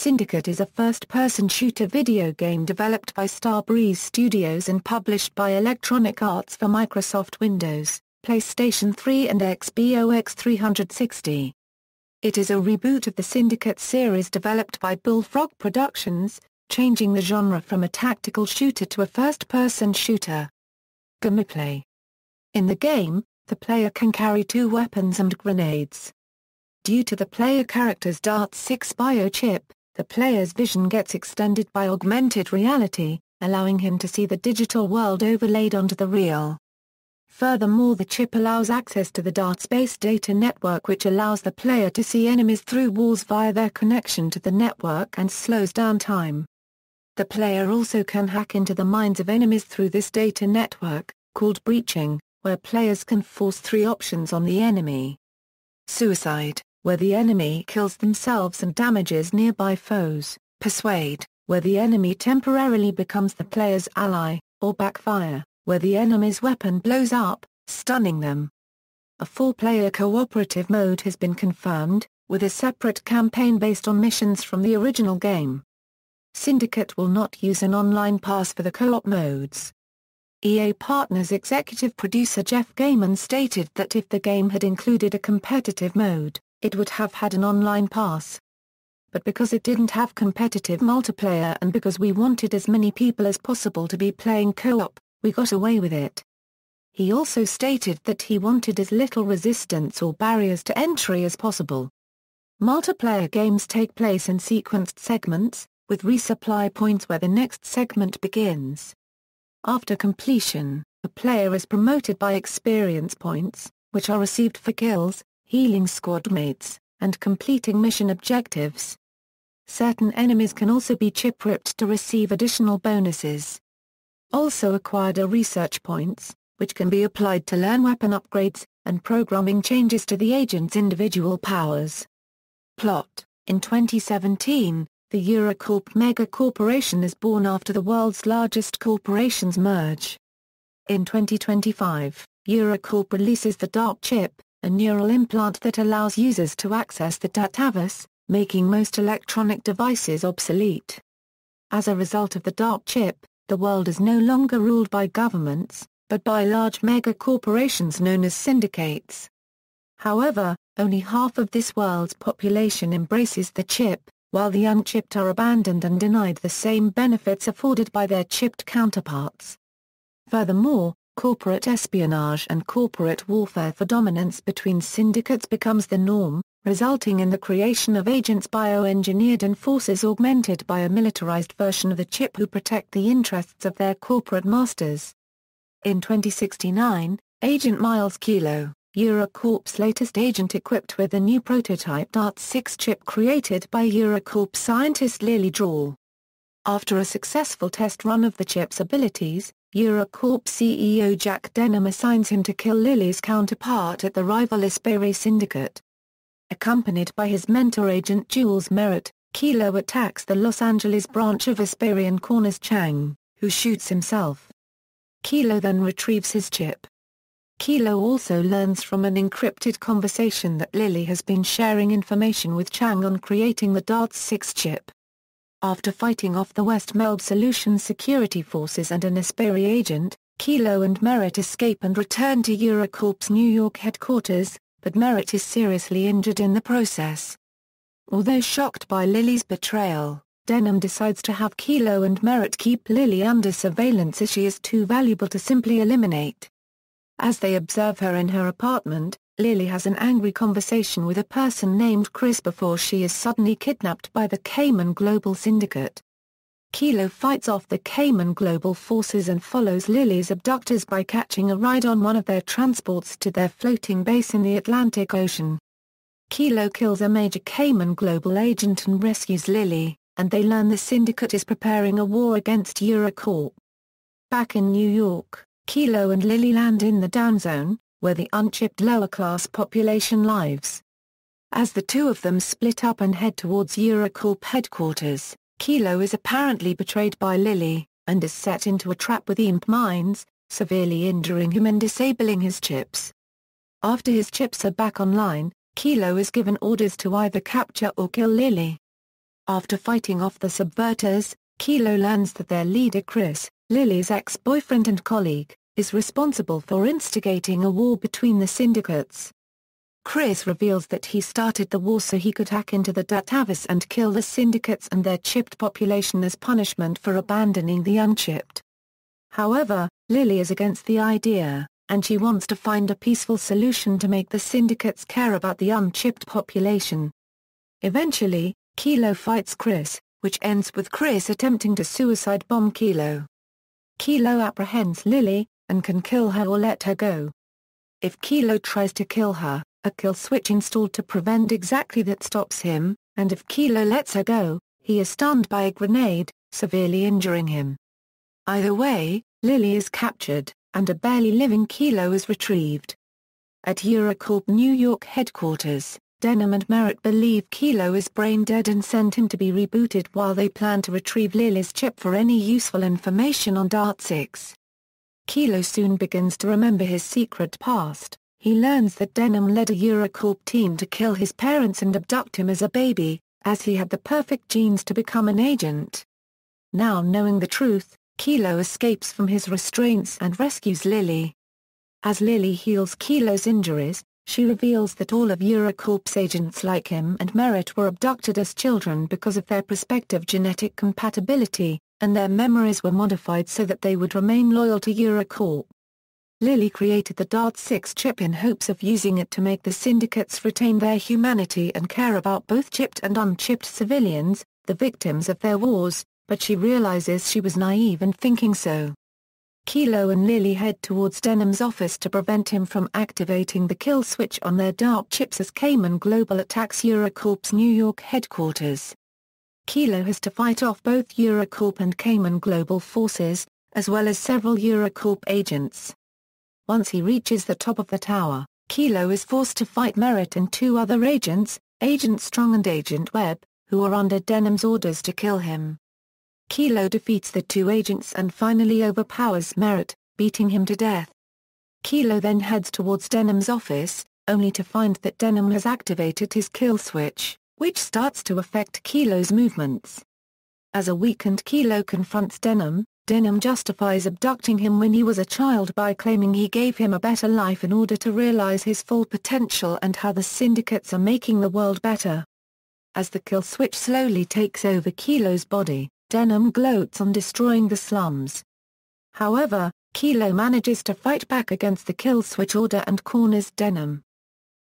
Syndicate is a first-person shooter video game developed by Starbreeze Studios and published by Electronic Arts for Microsoft Windows, PlayStation 3 and Xbox 360. It is a reboot of the Syndicate series developed by Bullfrog Productions, changing the genre from a tactical shooter to a first-person shooter. Gameplay. In the game, the player can carry 2 weapons and grenades. Due to the player character's DART-6 biochip, the player's vision gets extended by augmented reality, allowing him to see the digital world overlaid onto the real. Furthermore, the chip allows access to the DART-based data network, which allows the player to see enemies through walls via their connection to the network and slows down time. The player also can hack into the minds of enemies through this data network, called breaching, where players can force 3 options on the enemy. Suicide, where the enemy kills themselves and damages nearby foes. Persuade, where the enemy temporarily becomes the player's ally, or Backfire, where the enemy's weapon blows up, stunning them. A 4-player cooperative mode has been confirmed, with a separate campaign based on missions from the original game. Syndicate will not use an online pass for the co-op modes. EA Partners executive producer Jeff Gaiman stated that if the game had included a competitive mode, it would have had an online pass. But because it didn't have competitive multiplayer and because we wanted as many people as possible to be playing co-op, we got away with it. He also stated that he wanted as little resistance or barriers to entry as possible. Multiplayer games take place in sequenced segments, with resupply points where the next segment begins. After completion, a player is promoted by experience points, which are received for kills, healing squad mates, and completing mission objectives. Certain enemies can also be chip-ripped to receive additional bonuses. Also acquired are research points, which can be applied to learn weapon upgrades, and programming changes to the agent's individual powers. Plot. In 2017, the Eurocorp mega corporation is born after the world's largest corporations merge. In 2025, Eurocorp releases the DART chip, a neural implant that allows users to access the dataverse, making most electronic devices obsolete. As a result of the DART chip, the world is no longer ruled by governments, but by large mega-corporations known as syndicates. However, only half of this world's population embraces the chip, while the unchipped are abandoned and denied the same benefits afforded by their chipped counterparts. Furthermore, corporate espionage and corporate warfare for dominance between syndicates becomes the norm, resulting in the creation of agents bioengineered and forces augmented by a militarized version of the chip who protect the interests of their corporate masters. In 2069, Agent Miles Kilo, Eurocorp's latest agent equipped with a new prototype DART-6 chip created by Eurocorp scientist Lily Drawl. After a successful test run of the chip's abilities, Eurocorp CEO Jack Denham assigns him to kill Lily's counterpart at the rival Asperi Syndicate. Accompanied by his mentor agent Jules Merritt, Kilo attacks the Los Angeles branch of Asperi and corners Chang, who shoots himself. Kilo then retrieves his chip. Kilo also learns from an encrypted conversation that Lily has been sharing information with Chang on creating the DART-6 chip. After fighting off the West Melb Solutions security forces and an Asperi agent, Kilo and Merritt escape and return to Eurocorp's New York headquarters, but Merritt is seriously injured in the process. Although shocked by Lily's betrayal, Denham decides to have Kilo and Merritt keep Lily under surveillance as she is too valuable to simply eliminate. As they observe her in her apartment, Lily has an angry conversation with a person named Chris before she is suddenly kidnapped by the Cayman Global Syndicate. Kilo fights off the Cayman Global forces and follows Lily's abductors by catching a ride on one of their transports to their floating base in the Atlantic Ocean. Kilo kills a major Cayman Global agent and rescues Lily, and they learn the Syndicate is preparing a war against Eurocorp. Back in New York, Kilo and Lily land in the Down Zone, where the unchipped lower-class population lives. As the two of them split up and head towards Eurocorp headquarters, Kilo is apparently betrayed by Lily, and is set into a trap with EMP mines, severely injuring him and disabling his chips. After his chips are back online, Kilo is given orders to either capture or kill Lily. After fighting off the subverters, Kilo learns that their leader Chris, Lily's ex-boyfriend and colleague, is responsible for instigating a war between the syndicates. Chris reveals that he started the war so he could hack into the database and kill the syndicates and their chipped population as punishment for abandoning the unchipped. However, Lily is against the idea, and she wants to find a peaceful solution to make the syndicates care about the unchipped population. Eventually, Kilo fights Chris, which ends with Chris attempting to suicide bomb Kilo. Kilo apprehends Lily, and can kill her or let her go. If Kilo tries to kill her, a kill switch installed to prevent exactly that stops him, and if Kilo lets her go, he is stunned by a grenade, severely injuring him. Either way, Lily is captured, and a barely living Kilo is retrieved. At Eurocorp New York headquarters, Denham and Merritt believe Kilo is brain dead and send him to be rebooted while they plan to retrieve Lily's chip for any useful information on DART-6. Kilo soon begins to remember his secret past. He learns that Denham led a Eurocorp team to kill his parents and abduct him as a baby, as he had the perfect genes to become an agent. Now knowing the truth, Kilo escapes from his restraints and rescues Lily. As Lily heals Kilo's injuries, she reveals that all of Eurocorp's agents like him and Merritt were abducted as children because of their prospective genetic compatibility, and their memories were modified so that they would remain loyal to Eurocorp. Lily created the DART-6 chip in hopes of using it to make the syndicates retain their humanity and care about both chipped and unchipped civilians, the victims of their wars, but she realizes she was naive in thinking so. Kilo and Lily head towards Denham's office to prevent him from activating the kill switch on their DART chips as Cayman Global attacks Eurocorp's New York headquarters. Kilo has to fight off both Eurocorp and Cayman Global forces, as well as several Eurocorp agents. Once he reaches the top of the tower, Kilo is forced to fight Merritt and two other agents, Agent Strong and Agent Webb, who are under Denham's orders to kill him. Kilo defeats the two agents and finally overpowers Merritt, beating him to death. Kilo then heads towards Denham's office, only to find that Denham has activated his kill switch, which starts to affect Kilo's movements. As a weakened Kilo confronts Denham, Denham justifies abducting him when he was a child by claiming he gave him a better life in order to realize his full potential and how the syndicates are making the world better. As the kill switch slowly takes over Kilo's body, Denham gloats on destroying the slums. However, Kilo manages to fight back against the kill switch order and corners Denham.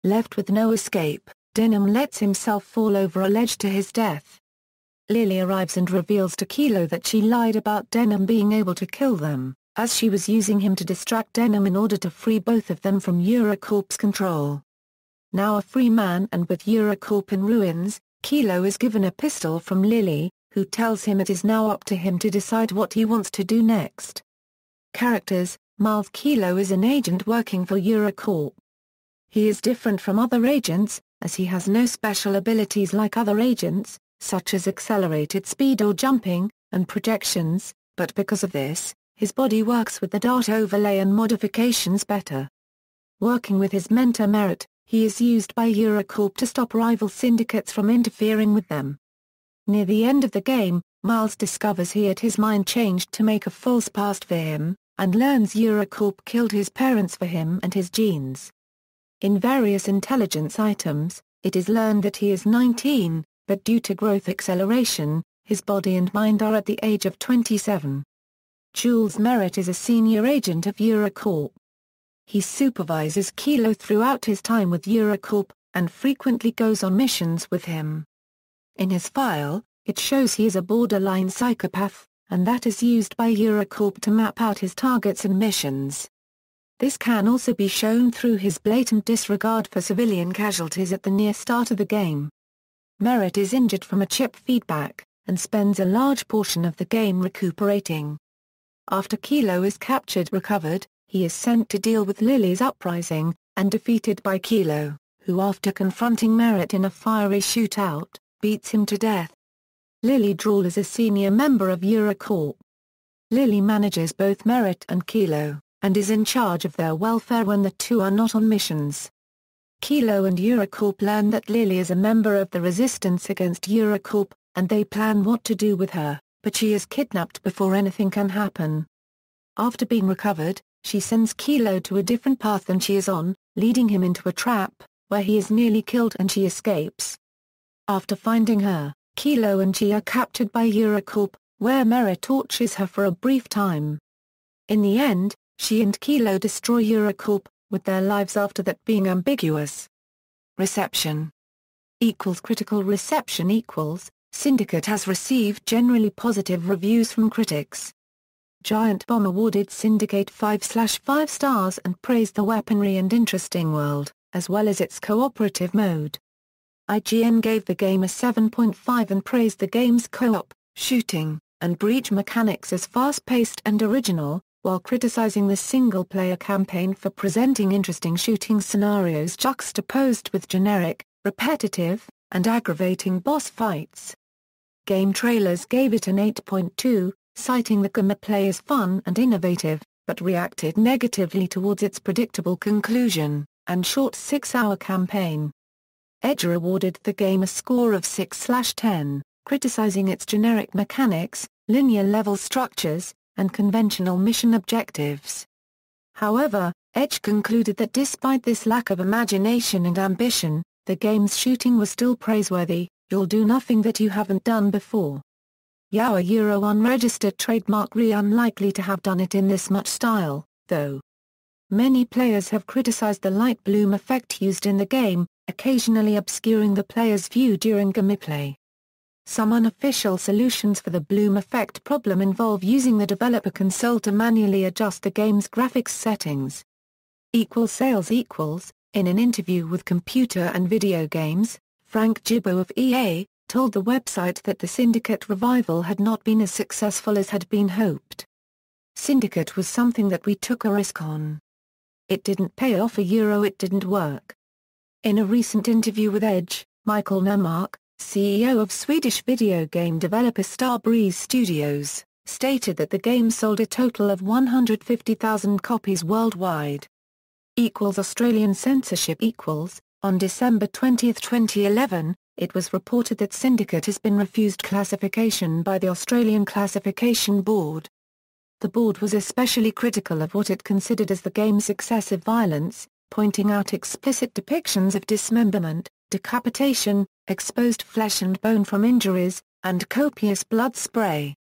Left with no escape, Denham lets himself fall over a ledge to his death. Lily arrives and reveals to Kilo that she lied about Denham being able to kill them, as she was using him to distract Denham in order to free both of them from Eurocorp's control. Now a free man and with Eurocorp in ruins, Kilo is given a pistol from Lily, who tells him it is now up to him to decide what he wants to do next. Characters: Miles Kilo is an agent working for Eurocorp. He is different from other agents, as he has no special abilities like other agents, such as accelerated speed or jumping, and projections, but because of this, his body works with the DART overlay and modifications better. Working with his mentor Merritt, he is used by Eurocorp to stop rival syndicates from interfering with them. Near the end of the game, Miles discovers he had his mind changed to make a false past for him, and learns Eurocorp killed his parents for him and his genes. In various intelligence items, it is learned that he is 19, but due to growth acceleration, his body and mind are at the age of 27. Jules Merritt is a senior agent of Eurocorp. He supervises Kilo throughout his time with Eurocorp, and frequently goes on missions with him. In his file, it shows he is a borderline psychopath, and that is used by Eurocorp to map out his targets and missions. This can also be shown through his blatant disregard for civilian casualties at the near start of the game. Merritt is injured from a chip feedback, and spends a large portion of the game recuperating. After Kilo is recovered, he is sent to deal with Lily's uprising, and defeated by Kilo, who after confronting Merritt in a fiery shootout, beats him to death. Lily Drawl is a senior member of Eurocorp. Lily manages both Merritt and Kilo, and is in charge of their welfare when the two are not on missions. Kilo and Eurocorp learn that Lily is a member of the resistance against Eurocorp, and they plan what to do with her, but she is kidnapped before anything can happen. After being recovered, she sends Kilo to a different path than she is on, leading him into a trap, where he is nearly killed and she escapes. After finding her, Kilo and she are captured by Eurocorp, where Mera tortures her for a brief time. In the end, she and Kilo destroy Eurocorp, with their lives after that being ambiguous. Reception. Critical reception Syndicate has received generally positive reviews from critics. Giant Bomb awarded Syndicate 5/5 stars and praised the weaponry and interesting world, as well as its cooperative mode. IGN gave the game a 7.5 and praised the game's co-op, shooting, and breach mechanics as fast-paced and original, while criticizing the single-player campaign for presenting interesting shooting scenarios juxtaposed with generic, repetitive, and aggravating boss fights. Game Trailers gave it an 8.2, citing the gameplay as fun and innovative, but reacted negatively towards its predictable conclusion, and short 6-hour campaign. Edge awarded the game a score of 6/10, criticizing its generic mechanics, linear level structures, and conventional mission objectives. However, Edge concluded that despite this lack of imagination and ambition, the game's shooting was still praiseworthy. You'll do nothing that you haven't done before. Yawa Euro unregistered trademark unlikely to have done it in this much style, though. Many players have criticized the light bloom effect used in the game, occasionally obscuring the player's view during gameplay. Some unofficial solutions for the bloom effect problem involve using the developer console to manually adjust the game's graphics settings. Sales In an interview with Computer and Video Games, Frank Gibbo of EA, told the website that the Syndicate revival had not been as successful as had been hoped. Syndicate was something that we took a risk on. It didn't pay off it didn't work. In a recent interview with Edge, Michael Nermark, CEO of Swedish video game developer Starbreeze Studios, stated that the game sold a total of 150,000 copies worldwide. Australian censorship On December 20, 2011, it was reported that Syndicate has been refused classification by the Australian Classification Board. The board was especially critical of what it considered as the game's excessive violence, pointing out explicit depictions of dismemberment, decapitation, exposed flesh and bone from injuries, and copious blood spray.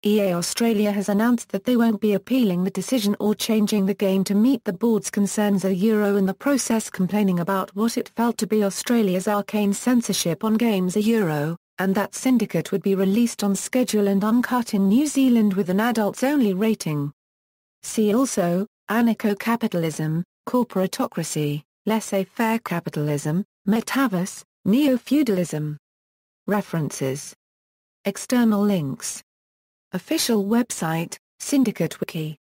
EA Australia has announced that they won't be appealing the decision or changing the game to meet the board's concerns in the process, complaining about what it felt to be Australia's arcane censorship on games and that Syndicate would be released on schedule and uncut in New Zealand with an adults-only rating. See also, anarcho-capitalism, corporatocracy, laissez-faire capitalism, metaverse, neo-feudalism. References. External links. Official website, Syndicate Wiki.